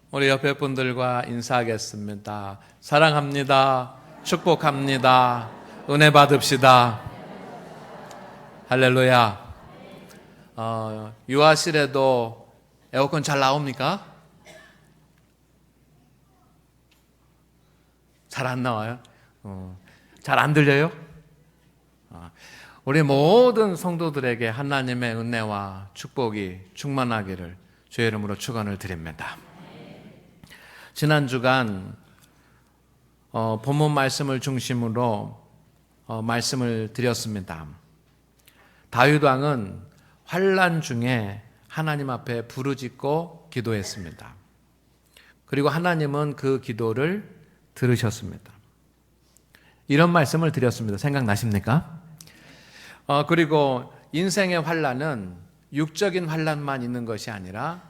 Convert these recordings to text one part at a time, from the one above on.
우리 옆에 분들과 인사하겠습니다. 사랑합니다. 축복합니다. 은혜 받읍시다. 할렐루야. 유아실에도 에어컨 잘 나옵니까? 잘 안 나와요? 잘 안 들려요? 우리 모든 성도들에게 하나님의 은혜와 축복이 충만하기를 주의 이름으로 축원을 드립니다. 지난 주간 본문 말씀을 중심으로 말씀을 드렸습니다. 다윗 왕은 환난 중에 하나님 앞에 부르짖고 기도했습니다. 그리고 하나님은 그 기도를 들으셨습니다. 이런 말씀을 드렸습니다. 생각나십니까? 그리고 인생의 환난은 육적인 환난만 있는 것이 아니라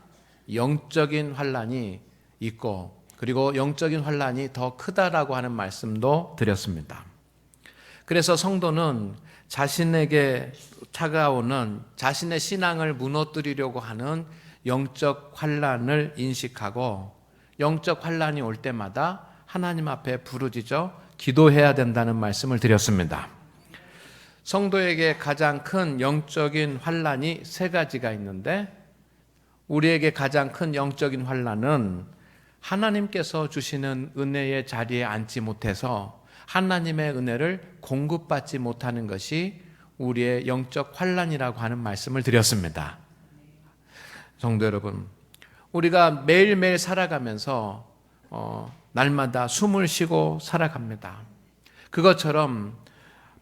영적인 환난이 있고, 그리고 영적인 환난이 더 크다라고 하는 말씀도 드렸습니다. 그래서 성도는 자신에게 차가오는 자신의 신앙을 무너뜨리려고 하는 영적 환난을 인식하고, 영적 환난이 올 때마다 하나님 앞에 부르짖어 기도해야 된다는 말씀을 드렸습니다. 성도에게 가장 큰 영적인 환난이 세 가지가 있는데, 우리에게 가장 큰 영적인 환난은 하나님께서 주시는 은혜의 자리에 앉지 못해서 하나님의 은혜를 공급받지 못하는 것이 우리의 영적 환난이라고 하는 말씀을 드렸습니다. 성도 여러분, 우리가 매일매일 살아가면서 날마다 숨을 쉬고 살아갑니다. 그것처럼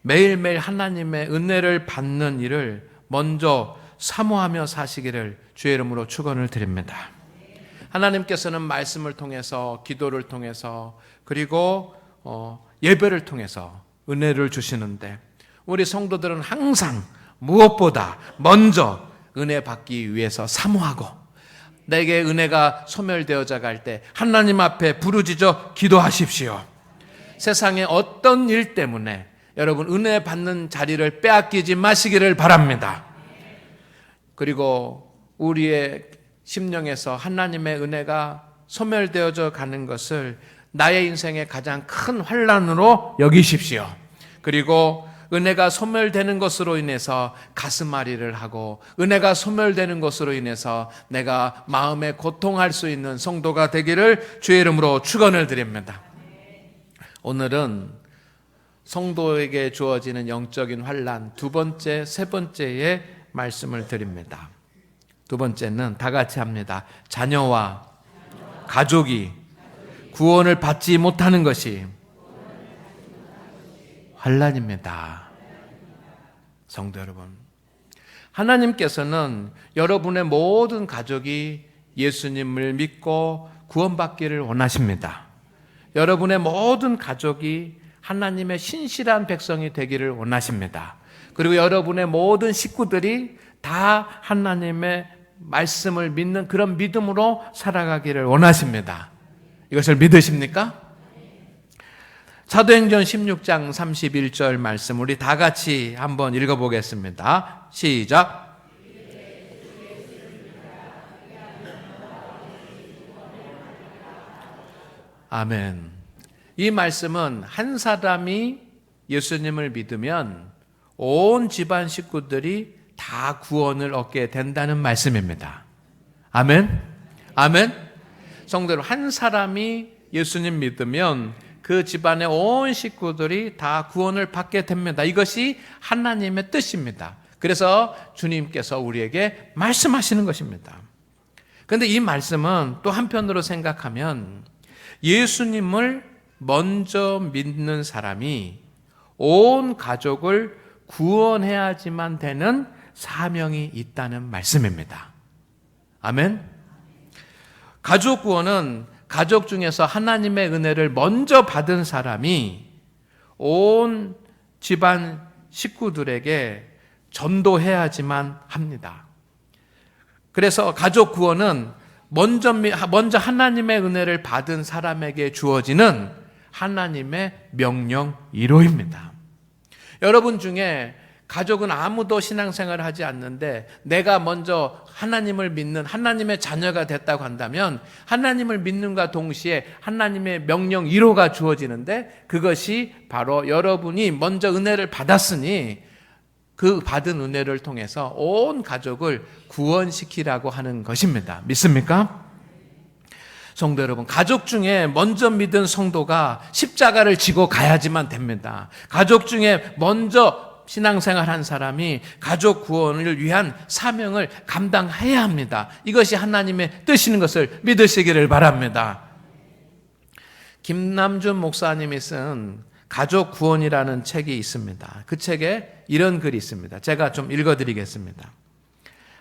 매일매일 하나님의 은혜를 받는 일을 먼저 사모하며 사시기를 주의 이름으로 축원을 드립니다. 하나님께서는 말씀을 통해서, 기도를 통해서, 그리고 예배를 통해서 은혜를 주시는데, 우리 성도들은 항상 무엇보다 먼저 은혜 받기 위해서 사모하고, 내게 은혜가 소멸되어져 갈 때 하나님 앞에 부르짖어 기도하십시오. 세상의 어떤 일 때문에 여러분 은혜 받는 자리를 빼앗기지 마시기를 바랍니다. 그리고 우리의 심령에서 하나님의 은혜가 소멸되어져 가는 것을 나의 인생의 가장 큰 환난으로 여기십시오. 그리고 은혜가 소멸되는 것으로 인해서 가슴앓이를 하고, 은혜가 소멸되는 것으로 인해서 내가 마음에 고통할 수 있는 성도가 되기를 주의 이름으로 축원을 드립니다. 오늘은 성도에게 주어지는 영적인 환난 두 번째, 세 번째의 말씀을 드립니다. 두 번째는 다 같이 합니다. 자녀와 가족이 구원을 받지 못하는 것이 환난입니다. 성도 여러분, 하나님께서는 여러분의 모든 가족이 예수님을 믿고 구원받기를 원하십니다. 여러분의 모든 가족이 하나님의 신실한 백성이 되기를 원하십니다. 그리고 여러분의 모든 식구들이 다 하나님의 말씀을 믿는 그런 믿음으로 살아가기를 원하십니다. 이것을 믿으십니까? 사도행전 16장 31절 말씀 우리 다 같이 한번 읽어보겠습니다. 시작. 아멘. 이 말씀은 한 사람이 예수님을 믿으면 온 집안 식구들이 다 구원을 얻게 된다는 말씀입니다. 아멘. 아멘. 성도 여러분, 한 사람이 예수님 믿으면 그 집안의 온 식구들이 다 구원을 받게 됩니다. 이것이 하나님의 뜻입니다. 그래서 주님께서 우리에게 말씀하시는 것입니다. 그런데 이 말씀은 또 한편으로 생각하면 예수님을 먼저 믿는 사람이 온 가족을 구원해야지만 되는 사명이 있다는 말씀입니다. 아멘. 가족 구원은 가족 중에서 하나님의 은혜를 먼저 받은 사람이 온 집안 식구들에게 전도해야지만 합니다. 그래서 가족 구원은 먼저 하나님의 은혜를 받은 사람에게 주어지는 하나님의 명령 1호입니다. 여러분 중에 가족은 아무도 신앙생활을 하지 않는데 내가 먼저 하나님을 믿는 하나님의 자녀가 됐다고 한다면 하나님을 믿는과 동시에 하나님의 명령 1호가 주어지는데 그것이 바로 여러분이 먼저 은혜를 받았으니 그 받은 은혜를 통해서 온 가족을 구원시키라고 하는 것입니다. 믿습니까? 성도 여러분, 가족 중에 먼저 믿은 성도가 십자가를 지고 가야지만 됩니다. 가족 중에 먼저 신앙생활한 사람이 가족 구원을 위한 사명을 감당해야 합니다. 이것이 하나님의 뜻인 것을 믿으시기를 바랍니다. 김남준 목사님이 쓴 가족 구원이라는 책이 있습니다. 그 책에 이런 글이 있습니다. 제가 좀 읽어드리겠습니다.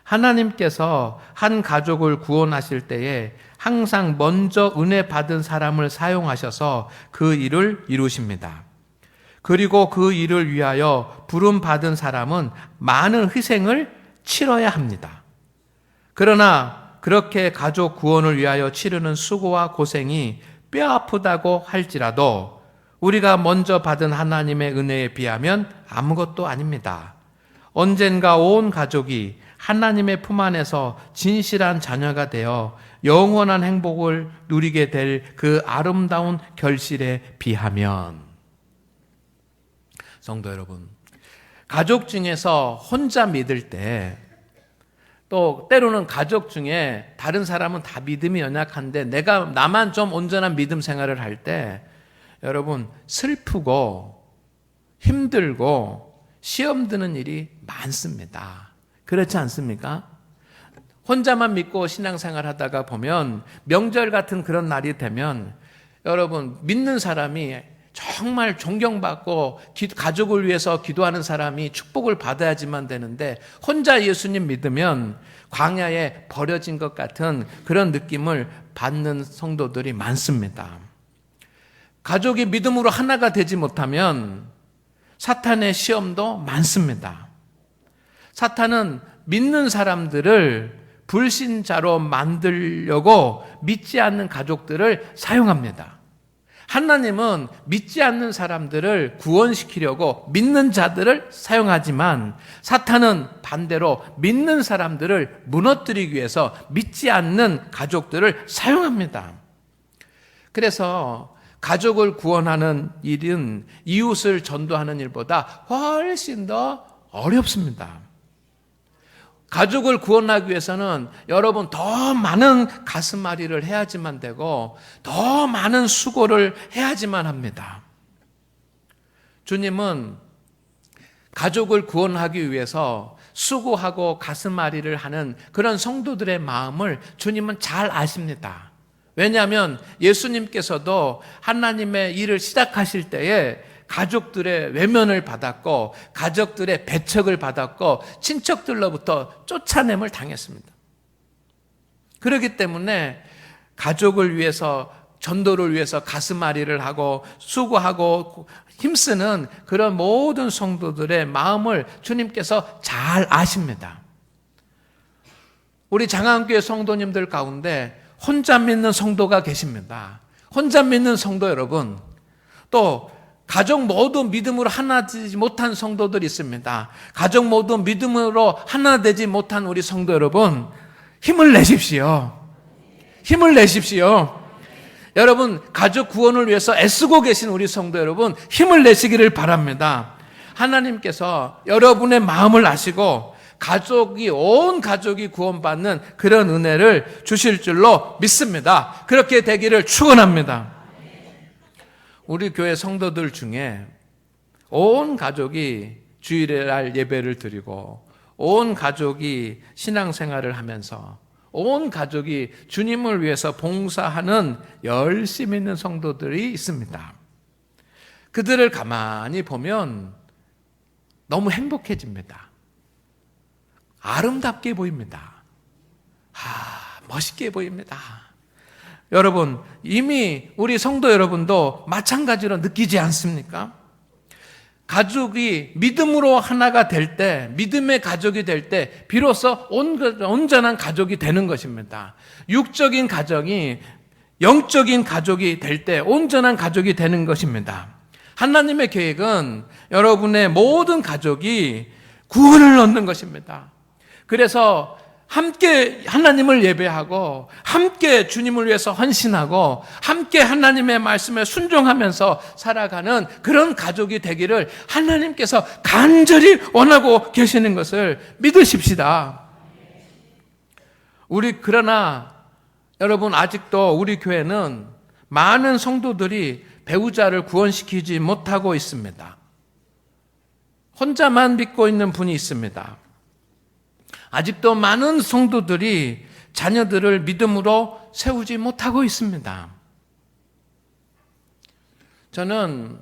하나님께서 한 가족을 구원하실 때에 항상 먼저 은혜 받은 사람을 사용하셔서 그 일을 이루십니다. 그리고 그 일을 위하여 부름 받은 사람은 많은 희생을 치러야 합니다. 그러나 그렇게 가족 구원을 위하여 치르는 수고와 고생이 뼈아프다고 할지라도 우리가 먼저 받은 하나님의 은혜에 비하면 아무것도 아닙니다. 언젠가 온 가족이 하나님의 품 안에서 진실한 자녀가 되어 영원한 행복을 누리게 될 그 아름다운 결실에 비하면. 성도 여러분, 가족 중에서 혼자 믿을 때, 또 때로는 가족 중에 다른 사람은 다 믿음이 연약한데 나만 좀 온전한 믿음 생활을 할 때 여러분 슬프고 힘들고 시험 드는 일이 많습니다. 그렇지 않습니까? 혼자만 믿고 신앙생활 하다가 보면 명절 같은 그런 날이 되면 여러분 믿는 사람이 정말 존경받고 가족을 위해서 기도하는 사람이 축복을 받아야지만 되는데 혼자 예수님 믿으면 광야에 버려진 것 같은 그런 느낌을 받는 성도들이 많습니다. 가족이 믿음으로 하나가 되지 못하면 사탄의 시험도 많습니다. 사탄은 믿는 사람들을 불신자로 만들려고 믿지 않는 가족들을 사용합니다. 하나님은 믿지 않는 사람들을 구원시키려고 믿는 자들을 사용하지만 사탄은 반대로 믿는 사람들을 무너뜨리기 위해서 믿지 않는 가족들을 사용합니다. 그래서 가족을 구원하는 일은 이웃을 전도하는 일보다 훨씬 더 어렵습니다. 가족을 구원하기 위해서는 여러분 더 많은 가슴앓이를 해야지만 되고 더 많은 수고를 해야지만 합니다. 주님은 가족을 구원하기 위해서 수고하고 가슴앓이를 하는 그런 성도들의 마음을 주님은 잘 아십니다. 왜냐하면 예수님께서도 하나님의 일을 시작하실 때에 가족들의 외면을 받았고 가족들의 배척을 받았고 친척들로부터 쫓아냄을 당했습니다. 그렇기 때문에 가족을 위해서 전도를 위해서 가슴앓이를 하고 수고하고 힘쓰는 그런 모든 성도들의 마음을 주님께서 잘 아십니다. 우리 장안교회 성도님들 가운데 혼자 믿는 성도가 계십니다. 혼자 믿는 성도 여러분, 또 가족 모두 믿음으로 하나 되지 못한 성도들이 있습니다. 가족 모두 믿음으로 하나 되지 못한 우리 성도 여러분, 힘을 내십시오. 힘을 내십시오. 여러분, 가족 구원을 위해서 애쓰고 계신 우리 성도 여러분, 힘을 내시기를 바랍니다. 하나님께서 여러분의 마음을 아시고 온 가족이 구원받는 그런 은혜를 주실 줄로 믿습니다. 그렇게 되기를 축원합니다. 우리 교회 성도들 중에 온 가족이 주일의 날 예배를 드리고 온 가족이 신앙생활을 하면서 온 가족이 주님을 위해서 봉사하는 열심히 있는 성도들이 있습니다. 그들을 가만히 보면 너무 행복해집니다. 아름답게 보입니다. 멋있게 보입니다. 여러분, 이미 우리 성도 여러분도 마찬가지로 느끼지 않습니까? 가족이 믿음으로 하나가 될 때, 믿음의 가족이 될 때 비로소 온전한 가족이 되는 것입니다. 육적인 가정이 영적인 가족이 될 때 온전한 가족이 되는 것입니다. 하나님의 계획은 여러분의 모든 가족이 구원을 얻는 것입니다. 그래서 함께 하나님을 예배하고 함께 주님을 위해서 헌신하고 함께 하나님의 말씀에 순종하면서 살아가는 그런 가족이 되기를 하나님께서 간절히 원하고 계시는 것을 믿으십시다. 그러나 여러분, 아직도 우리 교회는 많은 성도들이 배우자를 구원시키지 못하고 있습니다. 혼자만 믿고 있는 분이 있습니다. 아직도 많은 성도들이 자녀들을 믿음으로 세우지 못하고 있습니다. 저는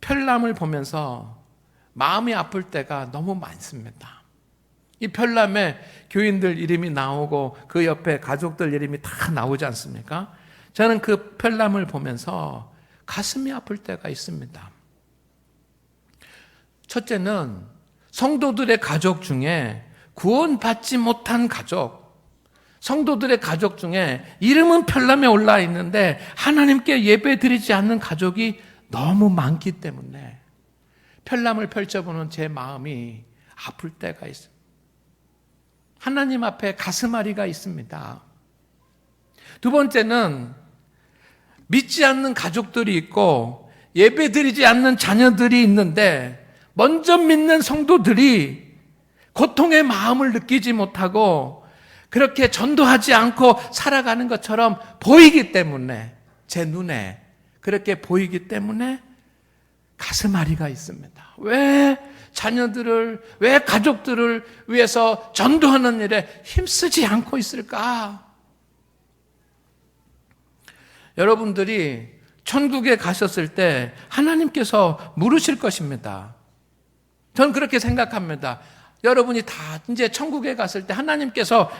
편람을 보면서 마음이 아플 때가 너무 많습니다. 이 편람에 교인들 이름이 나오고 그 옆에 가족들 이름이 다 나오지 않습니까? 저는 그 편람을 보면서 가슴이 아플 때가 있습니다. 첫째는 성도들의 가족 중에 구원받지 못한 가족, 성도들의 가족 중에 이름은 편람에 올라 있는데 하나님께 예배드리지 않는 가족이 너무 많기 때문에 편람을 펼쳐보는 제 마음이 아플 때가 있습니다. 하나님 앞에 가슴앓이가 있습니다. 두 번째는 믿지 않는 가족들이 있고 예배드리지 않는 자녀들이 있는데 먼저 믿는 성도들이 고통의 마음을 느끼지 못하고 그렇게 전도하지 않고 살아가는 것처럼 보이기 때문에, 제 눈에 그렇게 보이기 때문에 가슴앓이가 있습니다. 왜 자녀들을, 왜 가족들을 위해서 전도하는 일에 힘쓰지 않고 있을까? 여러분들이 천국에 가셨을 때 하나님께서 물으실 것입니다. 저는 그렇게 생각합니다. 여러분이 다 이제 천국에 갔을 때 하나님께서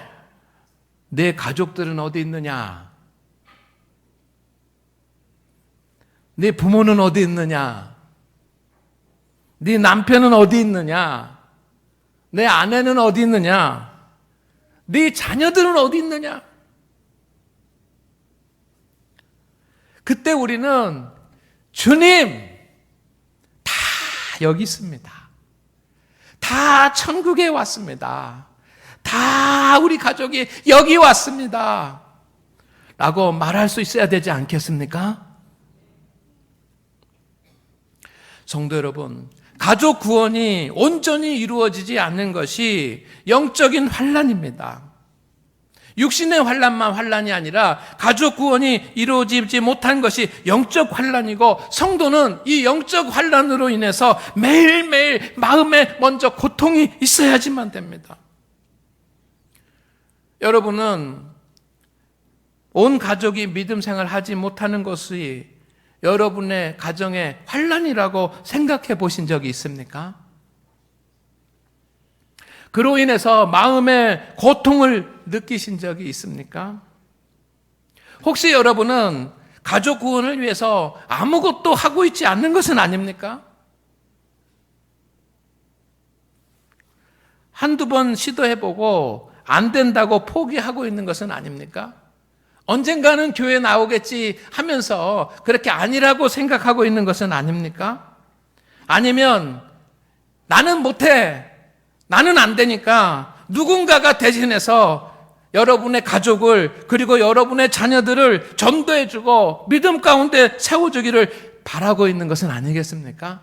내 가족들은 어디 있느냐? 네 부모는 어디 있느냐? 네 남편은 어디 있느냐? 내 아내는 어디 있느냐? 네 자녀들은 어디 있느냐? 그때 우리는 주님, 다 여기 있습니다. 다 천국에 왔습니다. 다 우리 가족이 여기 왔습니다. 라고 말할 수 있어야 되지 않겠습니까? 성도 여러분, 가족 구원이 온전히 이루어지지 않는 것이 영적인 환난입니다. 육신의 환난만 환난이 아니라 가족 구원이 이루어지지 못한 것이 영적 환난이고 성도는 이 영적 환난으로 인해서 매일매일 마음에 먼저 고통이 있어야지만 됩니다. 여러분은 온 가족이 믿음 생활하지 못하는 것이 여러분의 가정의 환난이라고 생각해 보신 적이 있습니까? 그로 인해서 마음의 고통을 느끼신 적이 있습니까? 혹시 여러분은 가족 구원을 위해서 아무것도 하고 있지 않는 것은 아닙니까? 한두 번 시도해보고 안 된다고 포기하고 있는 것은 아닙니까? 언젠가는 교회 나오겠지 하면서 그렇게 아니라고 생각하고 있는 것은 아닙니까? 아니면 나는 못해, 나는 안 되니까 누군가가 대신해서 여러분의 가족을 그리고 여러분의 자녀들을 전도해주고 믿음 가운데 세워주기를 바라고 있는 것은 아니겠습니까?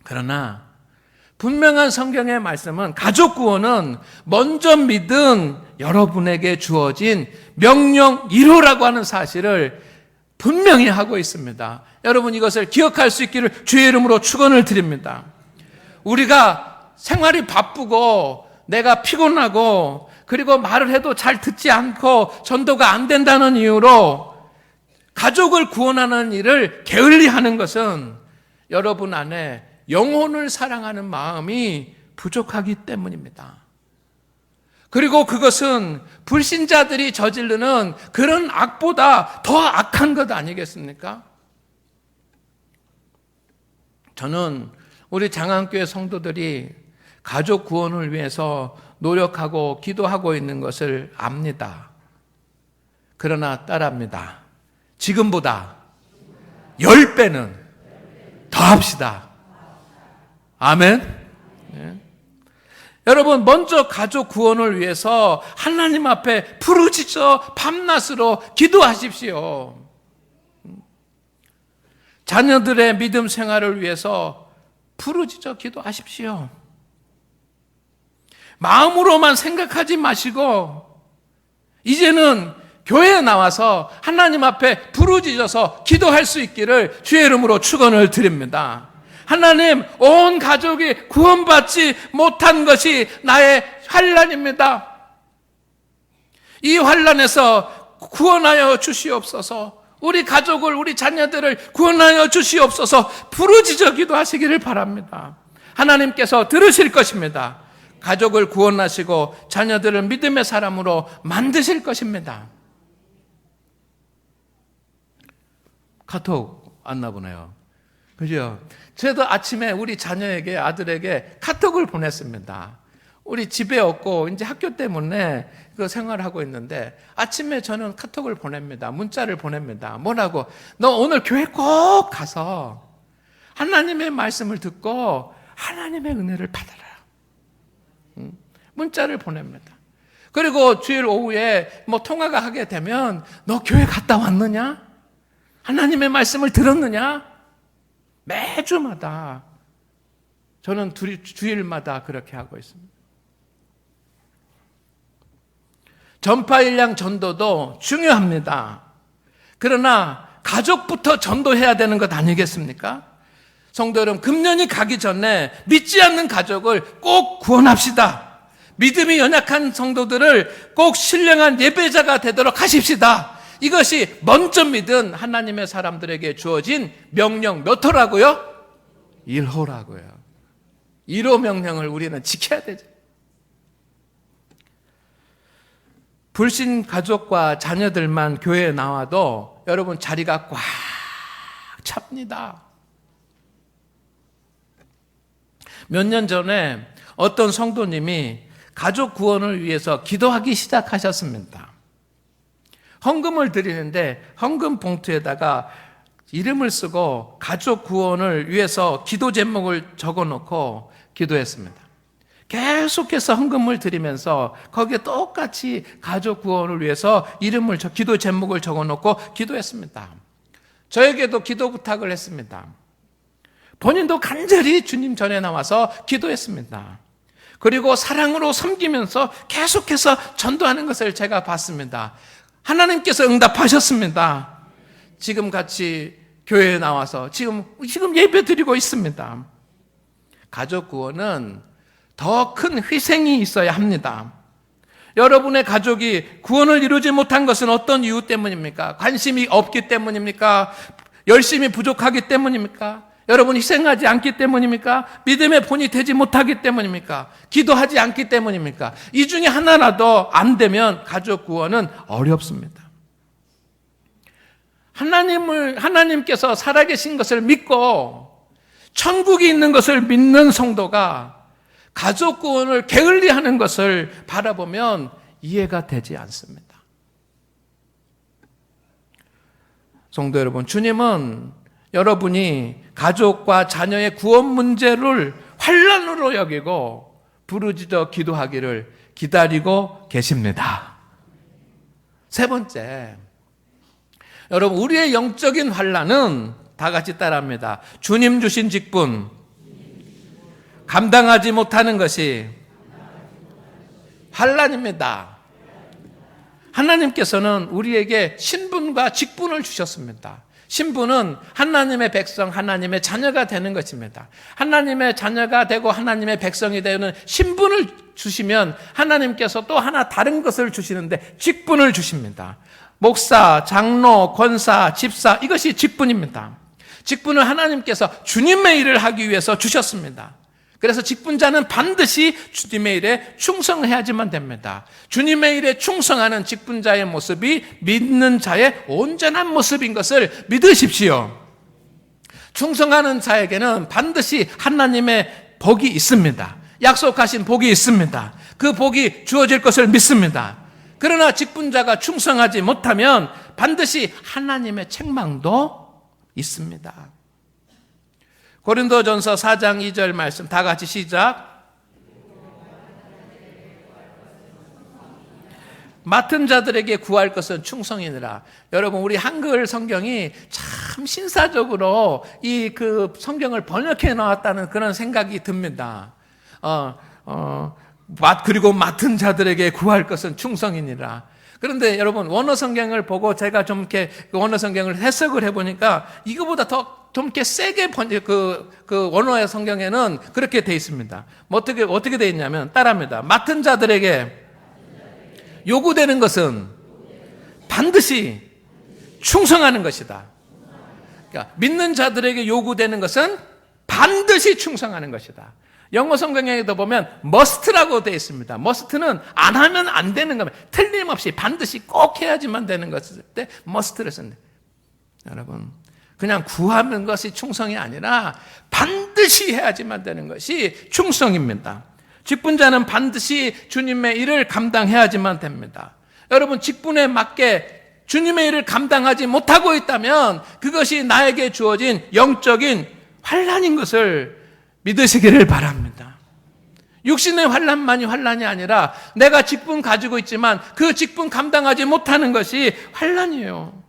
그러나 분명한 성경의 말씀은 가족 구원은 먼저 믿은 여러분에게 주어진 명령 1호라고 하는 사실을 분명히 하고 있습니다. 여러분 이것을 기억할 수 있기를 주의 이름으로 축원을 드립니다. 우리가 생활이 바쁘고 내가 피곤하고 그리고 말을 해도 잘 듣지 않고 전도가 안 된다는 이유로 가족을 구원하는 일을 게을리하는 것은 여러분 안에 영혼을 사랑하는 마음이 부족하기 때문입니다. 그리고 그것은 불신자들이 저지르는 그런 악보다 더 악한 것 아니겠습니까? 저는 우리 장안교회 성도들이 가족 구원을 위해서 노력하고 기도하고 있는 것을 압니다. 그러나 따라합니다. 지금보다 10배는 더 합시다. 아멘. 네. 여러분, 먼저 가족 구원을 위해서 하나님 앞에 부르짖어 밤낮으로 기도하십시오. 자녀들의 믿음 생활을 위해서 부르짖어 기도하십시오. 마음으로만 생각하지 마시고 이제는 교회에 나와서 하나님 앞에 부르짖어서 기도할 수 있기를 주의 이름으로 축원을 드립니다. 하나님, 온 가족이 구원받지 못한 것이 나의 환난입니다. 이 환난에서 구원하여 주시옵소서. 우리 가족을, 우리 자녀들을 구원하여 주시옵소서. 부르짖어 기도하시기를 바랍니다. 하나님께서 들으실 것입니다. 가족을 구원하시고 자녀들을 믿음의 사람으로 만드실 것입니다. 카톡 왔나 보네요. 그죠? 저도 아침에 우리 자녀에게, 아들에게 카톡을 보냈습니다. 우리 집에 없고 이제 학교 때문에 그 생활하고 있는데 아침에 저는 카톡을 보냅니다. 문자를 보냅니다. 뭐라고? 너 오늘 교회 꼭 가서 하나님의 말씀을 듣고 하나님의 은혜를 받아라. 문자를 보냅니다. 그리고 주일 오후에 뭐 통화가 하게 되면 너 교회 갔다 왔느냐? 하나님의 말씀을 들었느냐? 매주마다 저는 주일마다 그렇게 하고 있습니다. 전파 일량 전도도 중요합니다. 그러나 가족부터 전도해야 되는 것 아니겠습니까? 성도 여러분, 금년이 가기 전에 믿지 않는 가족을 꼭 구원합시다. 믿음이 연약한 성도들을 꼭 신령한 예배자가 되도록 하십시다. 이것이 먼저 믿은 하나님의 사람들에게 주어진 명령 몇 호라고요? 1호라고요. 1호 명령을 우리는 지켜야 되죠. 불신 가족과 자녀들만 교회에 나와도 여러분 자리가 꽉 찹니다. 몇 년 전에 어떤 성도님이 가족 구원을 위해서 기도하기 시작하셨습니다. 헌금을 드리는데 헌금 봉투에다가 이름을 쓰고 가족 구원을 위해서 기도 제목을 적어놓고 기도했습니다. 계속해서 헌금을 드리면서 거기에 똑같이 가족 구원을 위해서 기도 제목을 적어놓고 기도했습니다. 저에게도 기도 부탁을 했습니다. 본인도 간절히 주님 전에 나와서 기도했습니다. 그리고 사랑으로 섬기면서 계속해서 전도하는 것을 제가 봤습니다. 하나님께서 응답하셨습니다. 지금 같이 교회에 나와서 지금 예배 드리고 있습니다. 가족 구원은 더 큰 희생이 있어야 합니다. 여러분의 가족이 구원을 이루지 못한 것은 어떤 이유 때문입니까? 관심이 없기 때문입니까? 열심히 부족하기 때문입니까? 여러분 희생하지 않기 때문입니까? 믿음의 본이 되지 못하기 때문입니까? 기도하지 않기 때문입니까? 이 중에 하나라도 안 되면 가족 구원은 어렵습니다. 하나님께서 살아계신 것을 믿고 천국이 있는 것을 믿는 성도가 가족 구원을 게을리하는 것을 바라보면 이해가 되지 않습니다. 성도 여러분, 주님은 여러분이 가족과 자녀의 구원 문제를 환난으로 여기고 부르짖어 기도하기를 기다리고 계십니다. 세 번째, 여러분, 우리의 영적인 환난은 다 같이 따라합니다. 주님 주신 직분, 감당하지 못하는 것이 환난입니다. 하나님께서는 우리에게 신분과 직분을 주셨습니다. 신분은 하나님의 백성, 하나님의 자녀가 되는 것입니다. 하나님의 자녀가 되고 하나님의 백성이 되는 신분을 주시면 하나님께서 또 하나 다른 것을 주시는데 직분을 주십니다. 목사, 장로, 권사, 집사, 이것이 직분입니다. 직분을 하나님께서 주님의 일을 하기 위해서 주셨습니다. 그래서 직분자는 반드시 주님의 일에 충성해야지만 됩니다. 주님의 일에 충성하는 직분자의 모습이 믿는 자의 온전한 모습인 것을 믿으십시오. 충성하는 자에게는 반드시 하나님의 복이 있습니다. 약속하신 복이 있습니다. 그 복이 주어질 것을 믿습니다. 그러나 직분자가 충성하지 못하면 반드시 하나님의 책망도 있습니다. 고린도전서 4장 2절 말씀 다 같이 시작. 맡은 자들에게 구할 것은 충성이니라. 여러분, 우리 한글 성경이 참 신사적으로 그 성경을 번역해 나왔다는 그런 생각이 듭니다. 그리고 맡은 자들에게 구할 것은 충성이니라. 그런데 여러분, 원어 성경을 보고 제가 좀 이렇게 원어 성경을 해석을 해보니까 이거보다 좀 이렇게 세게 그 원어의 성경에는 그렇게 돼 있습니다. 어떻게 돼 있냐면 따라합니다. 맡은 자들에게 요구되는 것은 반드시 충성하는 것이다. 그러니까 믿는 자들에게 요구되는 것은 반드시 충성하는 것이다. 영어 성경에도 보면 must라고 되어 있습니다. must는 안 하면 안 되는 겁니다. 틀림없이 반드시 꼭 해야지만 되는 것일 때 must를 쓴다. 여러분, 그냥 구하는 것이 충성이 아니라 반드시 해야지만 되는 것이 충성입니다. 직분자는 반드시 주님의 일을 감당해야지만 됩니다. 여러분, 직분에 맞게 주님의 일을 감당하지 못하고 있다면 그것이 나에게 주어진 영적인 환난인 것을 믿으시기를 바랍니다. 육신의 환난만이 환난이 아니라 내가 직분 가지고 있지만 그 직분 감당하지 못하는 것이 환난이에요.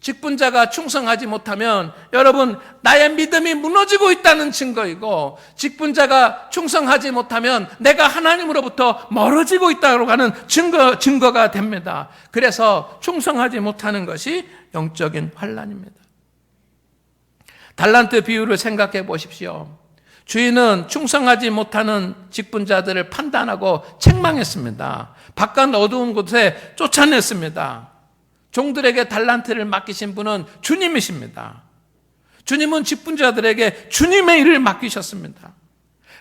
직분자가 충성하지 못하면 여러분, 나의 믿음이 무너지고 있다는 증거이고, 직분자가 충성하지 못하면 내가 하나님으로부터 멀어지고 있다고 하는 증거가 됩니다. 그래서 충성하지 못하는 것이 영적인 환난입니다. 달란트 비유를 생각해 보십시오. 주인은 충성하지 못하는 직분자들을 판단하고 책망했습니다. 바깥 어두운 곳에 쫓아냈습니다. 종들에게 달란트를 맡기신 분은 주님이십니다. 주님은 직분자들에게 주님의 일을 맡기셨습니다.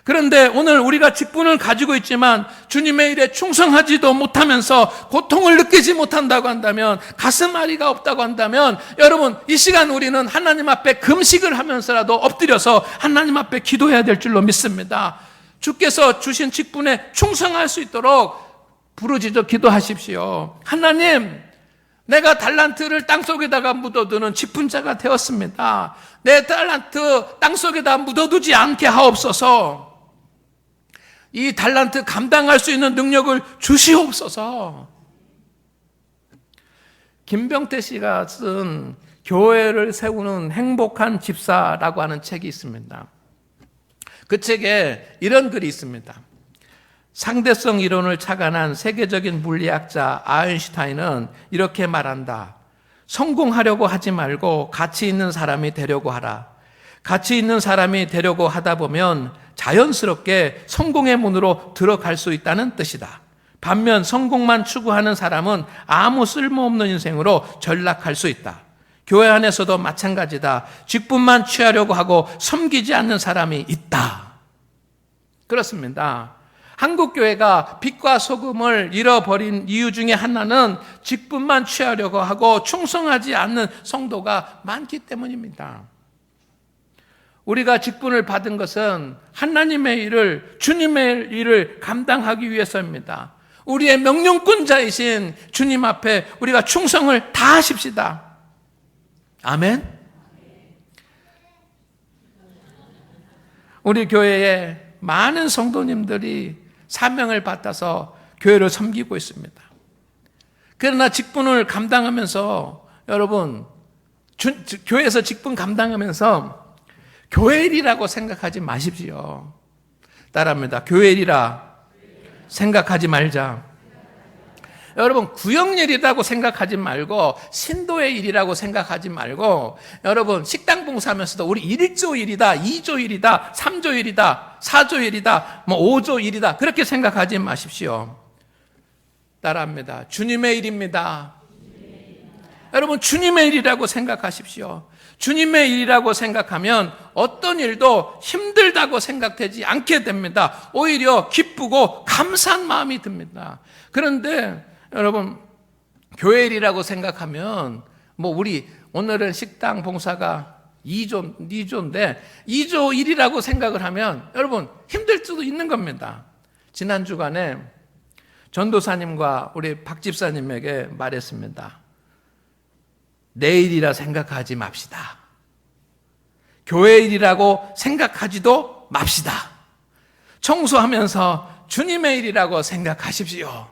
그런데 오늘 우리가 직분을 가지고 있지만 주님의 일에 충성하지도 못하면서 고통을 느끼지 못한다고 한다면, 가슴앓이가 없다고 한다면, 여러분, 이 시간 우리는 하나님 앞에 금식을 하면서라도 엎드려서 하나님 앞에 기도해야 될 줄로 믿습니다. 주께서 주신 직분에 충성할 수 있도록 부르짖어 기도하십시오. 하나님, 내가 달란트를 땅속에다가 묻어두는 직분자가 되었습니다. 내 달란트 땅속에다 묻어두지 않게 하옵소서. 이 달란트 감당할 수 있는 능력을 주시옵소서. 김병태 씨가 쓴 교회를 세우는 행복한 집사라고 하는 책이 있습니다. 그 책에 이런 글이 있습니다. 상대성 이론을 착안한 세계적인 물리학자 아인슈타인은 이렇게 말한다. 성공하려고 하지 말고 가치 있는 사람이 되려고 하라. 가치 있는 사람이 되려고 하다 보면 자연스럽게 성공의 문으로 들어갈 수 있다는 뜻이다. 반면 성공만 추구하는 사람은 아무 쓸모없는 인생으로 전락할 수 있다. 교회 안에서도 마찬가지다. 직분만 취하려고 하고 섬기지 않는 사람이 있다. 그렇습니다. 한국 교회가 빛과 소금을 잃어버린 이유 중에 하나는 직분만 취하려고 하고 충성하지 않는 성도가 많기 때문입니다. 우리가 직분을 받은 것은 하나님의 일을, 주님의 일을 감당하기 위해서입니다. 우리의 명령권자이신 주님 앞에 우리가 충성을 다하십시다. 아멘. 우리 교회에 많은 성도님들이 사명을 받아서 교회를 섬기고 있습니다. 그러나 직분을 감당하면서 여러분, 교회에서 직분 감당하면서 교회 일이라고 생각하지 마십시오. 따라합니다. 교회 일이라 생각하지 말자. 여러분, 구역 일이라고 생각하지 말고 신도의 일이라고 생각하지 말고, 여러분, 식당 봉사하면서도 우리 1조 일이다, 2조 일이다, 3조 일이다, 4조 일이다, 5조 일이다, 그렇게 생각하지 마십시오. 따라합니다. 주님의 일입니다. 여러분, 주님의 일이라고 생각하십시오. 주님의 일이라고 생각하면 어떤 일도 힘들다고 생각되지 않게 됩니다. 오히려 기쁘고 감사한 마음이 듭니다. 그런데 여러분, 교회 일이라고 생각하면 우리 오늘은 식당 봉사가 2조인데 2조 일이라고 생각을 하면 여러분 힘들 수도 있는 겁니다. 지난 주간에 전도사님과 우리 박 집사님에게 말했습니다. 내일이라 생각하지 맙시다. 교회 일이라고 생각하지도 맙시다. 청소하면서 주님의 일이라고 생각하십시오.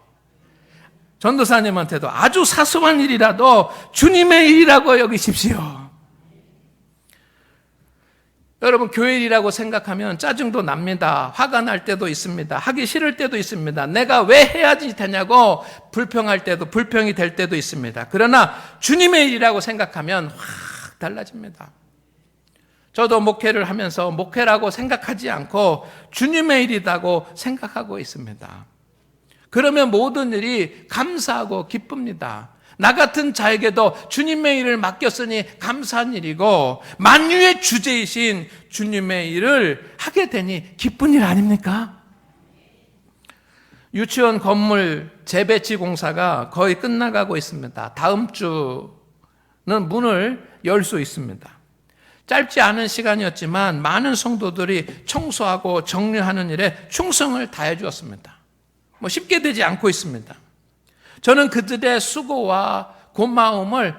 전도사님한테도 아주 사소한 일이라도 주님의 일이라고 여기십시오. 여러분, 교회 일이라고 생각하면 짜증도 납니다. 화가 날 때도 있습니다. 하기 싫을 때도 있습니다. 내가 왜 해야지 되냐고 불평할 때도, 불평이 될 때도 있습니다. 그러나 주님의 일이라고 생각하면 확 달라집니다. 저도 목회를 하면서 목회라고 생각하지 않고 주님의 일이라고 생각하고 있습니다. 그러면 모든 일이 감사하고 기쁩니다. 나 같은 자에게도 주님의 일을 맡겼으니 감사한 일이고, 만유의 주제이신 주님의 일을 하게 되니 기쁜 일 아닙니까? 유치원 건물 재배치 공사가 거의 끝나가고 있습니다. 다음 주는 문을 열 수 있습니다. 짧지 않은 시간이었지만 많은 성도들이 청소하고 정리하는 일에 충성을 다해 주었습니다. 쉽게 되지 않고 있습니다. 저는 그들의 수고와 고마움을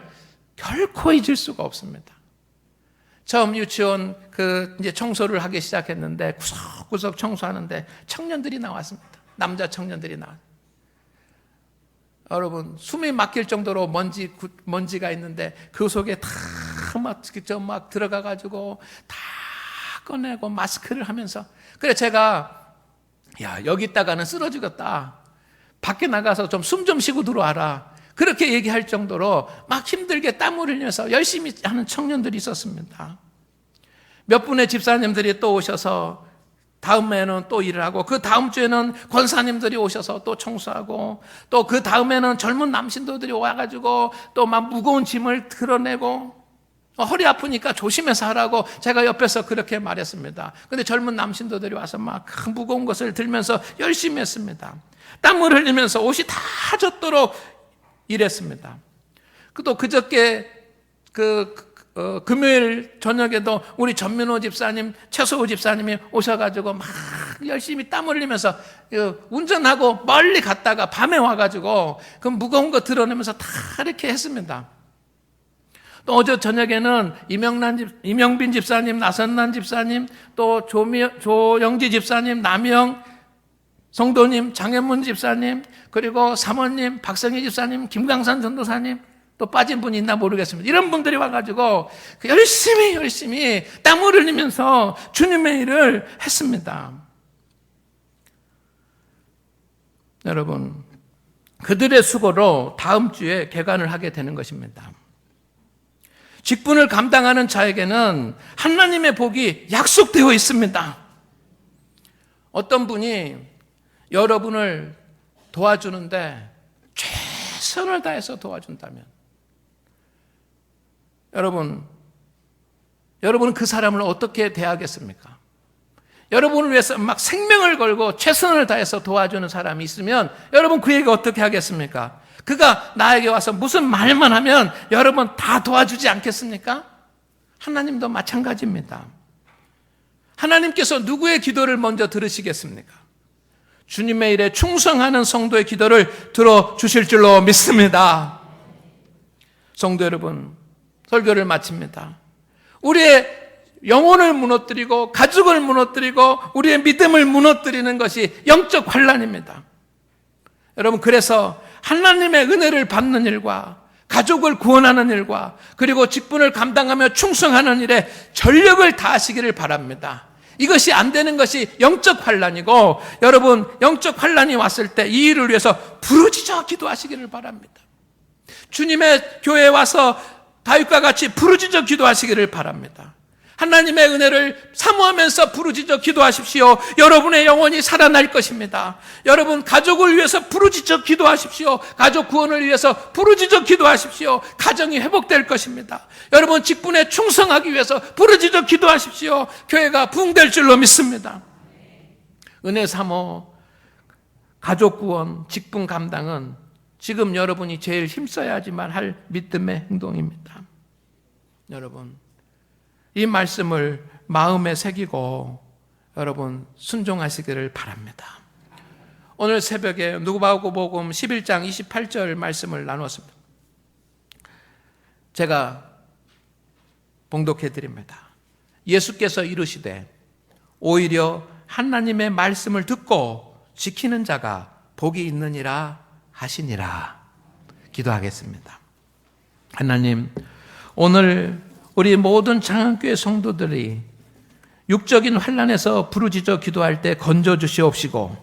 결코 잊을 수가 없습니다. 처음 유치원 이제 청소를 하기 시작했는데 구석구석 청소하는데 청년들이 나왔습니다. 남자 청년들이 나왔습니다. 여러분, 숨이 막힐 정도로 먼지가 있는데 그 속에 다 막 들어가가지고 다 꺼내고 마스크를 하면서, 그래 제가 여기 있다가는 쓰러지겠다, 밖에 나가서 좀 숨 좀 쉬고 들어와라, 그렇게 얘기할 정도로 막 힘들게 땀을 흘려서 열심히 하는 청년들이 있었습니다. 몇 분의 집사님들이 또 오셔서 다음에는 또 일을 하고, 그 다음 주에는 권사님들이 오셔서 또 청소하고, 또 그 다음에는 젊은 남신도들이 와가지고 또 막 무거운 짐을 드러내고, 허리 아프니까 조심해서 하라고 제가 옆에서 그렇게 말했습니다. 근데 젊은 남신도들이 와서 막 무거운 것을 들면서 열심히 했습니다. 땀을 흘리면서 옷이 다 젖도록 일했습니다. 또 그저께 금요일 저녁에도 우리 전민호 집사님, 최소호 집사님이 오셔가지고 막 열심히 땀 흘리면서 운전하고 멀리 갔다가 밤에 와가지고 그 무거운 거 드러내면서 다 이렇게 했습니다. 또 어제 저녁에는 이명빈 집사님, 나선난 집사님, 또 조영지 집사님, 남영 성도님, 장현문 집사님, 그리고 사모님, 박성희 집사님, 김강산 전도사님, 또 빠진 분이 있나 모르겠습니다. 이런 분들이 와가지고 열심히 땀을 흘리면서 주님의 일을 했습니다. 여러분, 그들의 수고로 다음 주에 개관을 하게 되는 것입니다. 직분을 감당하는 자에게는 하나님의 복이 약속되어 있습니다. 어떤 분이 여러분을 도와주는데 최선을 다해서 도와준다면, 여러분은 그 사람을 어떻게 대하겠습니까? 여러분을 위해서 막 생명을 걸고 최선을 다해서 도와주는 사람이 있으면 여러분 그에게 어떻게 하겠습니까? 그가 나에게 와서 무슨 말만 하면 여러분 다 도와주지 않겠습니까? 하나님도 마찬가지입니다. 하나님께서 누구의 기도를 먼저 들으시겠습니까? 주님의 일에 충성하는 성도의 기도를 들어주실 줄로 믿습니다. 성도 여러분, 설교를 마칩니다. 우리의 영혼을 무너뜨리고 가족을 무너뜨리고 우리의 믿음을 무너뜨리는 것이 영적 환난입니다. 여러분, 그래서 하나님의 은혜를 받는 일과 가족을 구원하는 일과 그리고 직분을 감당하며 충성하는 일에 전력을 다하시기를 바랍니다. 이것이 안 되는 것이 영적 환난이고, 여러분 영적 환난이 왔을 때 이 일을 위해서 부르짖어 기도하시기를 바랍니다. 주님의 교회에 와서 다윗과 같이 부르짖어 기도하시기를 바랍니다. 하나님의 은혜를 사모하면서 부르짖어 기도하십시오. 여러분의 영혼이 살아날 것입니다. 여러분 가족을 위해서 부르짖어 기도하십시오. 가족 구원을 위해서 부르짖어 기도하십시오. 가정이 회복될 것입니다. 여러분 직분에 충성하기 위해서 부르짖어 기도하십시오. 교회가 부흥될 줄로 믿습니다. 은혜 사모, 가족 구원, 직분 감당은 지금 여러분이 제일 힘써야지만 할 믿음의 행동입니다. 여러분, 이 말씀을 마음에 새기고 여러분 순종하시기를 바랍니다. 오늘 새벽에 누가복음 11장 28절 말씀을 나눴습니다. 제가 봉독해 드립니다. 예수께서 이르시되 오히려 하나님의 말씀을 듣고 지키는 자가 복이 있느니라 하시니라. 기도하겠습니다. 하나님, 오늘 우리 모든 장안교회 성도들이 육적인 환난에서 부르짖어 기도할 때 건져 주시옵시고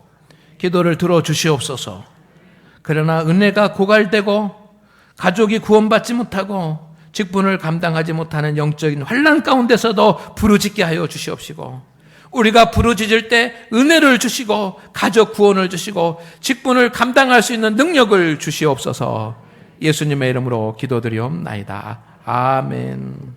기도를 들어 주시옵소서. 그러나 은혜가 고갈되고 가족이 구원받지 못하고 직분을 감당하지 못하는 영적인 환난 가운데서도 부르짖게 하여 주시옵시고, 우리가 부르짖을 때 은혜를 주시고 가족 구원을 주시고 직분을 감당할 수 있는 능력을 주시옵소서. 예수님의 이름으로 기도드리옵나이다. 아멘.